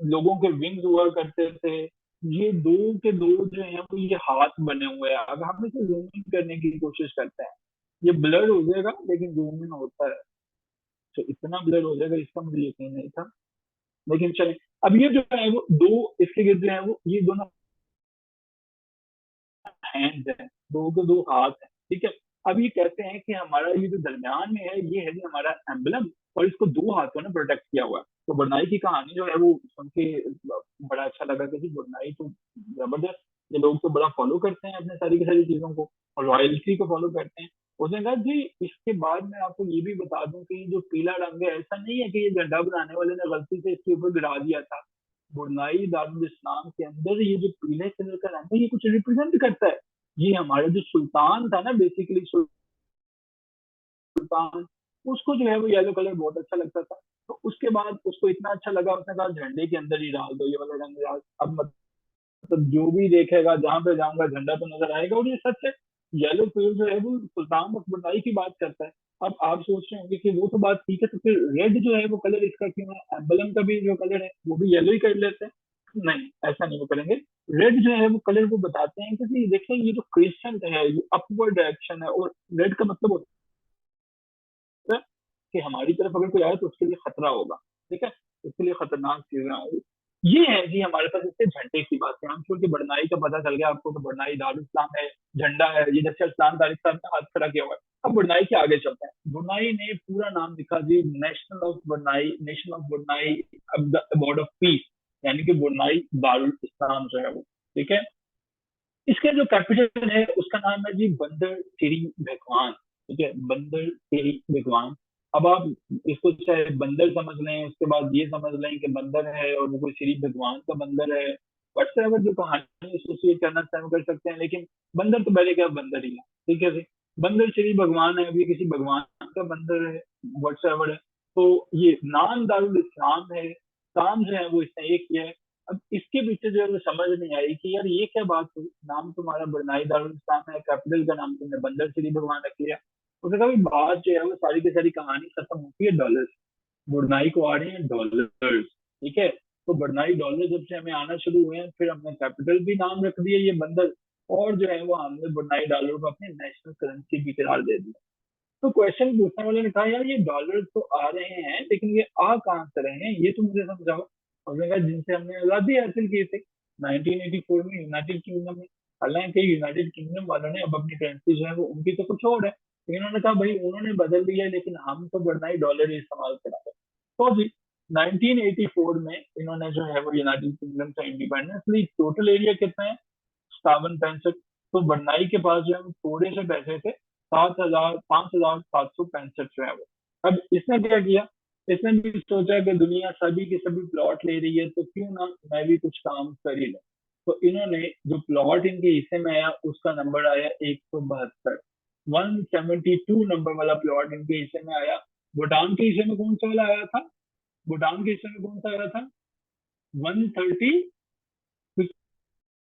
लोगों के विंग्स हुआ करते थे, ये दो के दो जो है वो ये हाथ बने हुए हैं। अब हम इसे जूम इन करने की कोशिश करते हैं, ये ब्लर हो जाएगा लेकिन जूम इन होता है। तो इतना ब्लर हो जाएगा इसका मुझे यकीन नहीं था, लेकिन चले। अब ये जो है वो दो इसके गिर्द जो है वो ये दोनों हैंड है, दो के दो हाथ है। ठीक है, अब ये कहते हैं कि हमारा ये जो दरमियान में है ये है जी हमारा एम्बलम, और इसको दो हाथों ने प्रोटेक्ट किया हुआ है। तो बुनाई की कहानी जो है वो सुन के बड़ा अच्छा लगा कि जी बुनाई तो जबरदस्त, ये लोग तो बड़ा फॉलो करते हैं अपने सारी की सारी चीजों को, और रॉयल्टी को फॉलो करते हैं। उसने कहा जी इसके बाद मैं आपको ये भी बता दूं कि जो पीला रंग है ऐसा नहीं है कि ये झंडा बनाने वाले ने गलती से इसके ऊपर गिरा दिया था। बुनाई दारुल इस्लाम के अंदर ये जो पीले कलर का रंग है ये कुछ रिप्रेजेंट करता है। ये हमारा जो सुल्तान था ना बेसिकली, सुल्तान, उसको जो है वो येलो कलर बहुत अच्छा लगता था। तो उसके बाद उसको इतना अच्छा लगा, उसने कहा झंडे के अंदर ही डाल दो ये वाला रंग यार। अब मतलब जो भी देखेगा, जहां पे जाऊंगा झंडा तो नजर आएगा। और ये सच है, येलो फील्ड जो है वो सुल्तान बख्तरबंदाई की बात करता है। अब आप सोच रहे होंगे कि वो तो बात ठीक है, तो फिर रेड जो है वो कलर इसका क्यों है, एम्बलम का भी जो कलर है वो भी येलो ही कर लेते हैं। नहीं, ऐसा नहीं वो करेंगे। रेड जो है वो कलर वो बताते हैं क्योंकि देखिए ये जो क्रिस्टल है ये अपवर्ड डायरेक्शन है, और रेड का मतलब होता है कि हमारी तरफ अगर कोई आए तो उसके लिए खतरा होगा। ठीक है, उसके लिए खतरनाक चीजें होंगी। ये है जी हमारे पास इससे झंडे की बात है। हम छोड़ के बड़नाई का पता चल गया आपको, तो बड़नाई दारुल इस्लाम है, झंडा है, ये जैसे इस्लाम तारिक साहब ने हाथ खड़ा किया हुआ है। अब बड़नाई के आगे चलते हैं। बड़नाई ने पूरा नाम लिखा जी, national of Brunei, nation of Brunei the award of peace, यानी कि बड़नाई दारुल इस्लाम जो है वो। ठीक है, इसका जो कैपिटल है उसका नाम है जी बंदर सिरी भगवान। ठीक है, बंदर सिरी भगवान। अब आप इसको चाहे बंदर समझ लें, उसके बाद ये समझ लें कि बंदर है और वो कोई श्री भगवान का बंदर है, बट एवर जो कहानी एसोसिएट करना चाहे वो कर सकते हैं, लेकिन बंदर तो पहले क्या बंदर ही है। ठीक है जी, बंदर श्री भगवान है, अभी किसी भगवान का बंदर है, वट्स एवर है। तो ये नाम दारुल इस्लाम है, काम जो है वो इसने एक किया है। अब इसके पीछे जो है वो समझ नहीं आई कि यार ये क्या बात हुई, नाम तुम्हारा बरनाई दारुल इस्लाम है, कैपिटल का नाम तुमने बंदर श्री भगवान रख लिया। उसने कहा भाई बात जो है वो सारी की सारी कहानी खत्म होती है डॉलर से। बुरनाई को आ रहे हैं डॉलर्स। ठीक है, तो बुरनाई डॉलर जब से हमें आना शुरू हुए हैं, फिर हमने कैपिटल भी नाम रख दिया ये बंदर, और जो है वो हमने बुरनाई डॉलर को अपनी नेशनल करेंसी भी करार दे दिया। तो क्वेश्चन पूछने वाले ने कहा यार ये डॉलर तो आ रहे हैं, लेकिन ये आ कहाँ से रहे हैं, ये तो मुझे समझाओ। उसने कहा जिनसे हमने आजादी हासिल की थी 1984 में यूनाइटेड किंगडम में। हालांकि यूनाइटेड किंगडम वालों ने अब अपनी करेंसी जो है वो उनकी तो कुछ और है, लेकिन उन्होंने कहा भाई उन्होंने बदल दिया है, लेकिन हम तो बढ़ना ही डॉलर ही इस्तेमाल करा रहे हैं। तो अभी 1984 में इन्होंने जो है वो यूनाइटेड किंगडम से इंडिपेंडेंस ली। टोटल एरिया कितना है, 5765। तो बन्नाई के पास जो है थोड़े से पैसे थे, 5765 जो है वो। अब इसने क्या किया, इसने भी सोचा कि दुनिया सभी के सभी प्लॉट ले रही है, तो क्यों ना मैं भी कुछ काम कर ही लूं। तो इन्होंने जो प्लॉट इनके हिस्से में आया उसका नंबर आया 172। 172 नंबर वाला प्लॉट इनके हिस्से में आया। भूटान के हिस्से में कौन सा वाला आया था, भूटान के हिस्से में कौन सा आया था, 130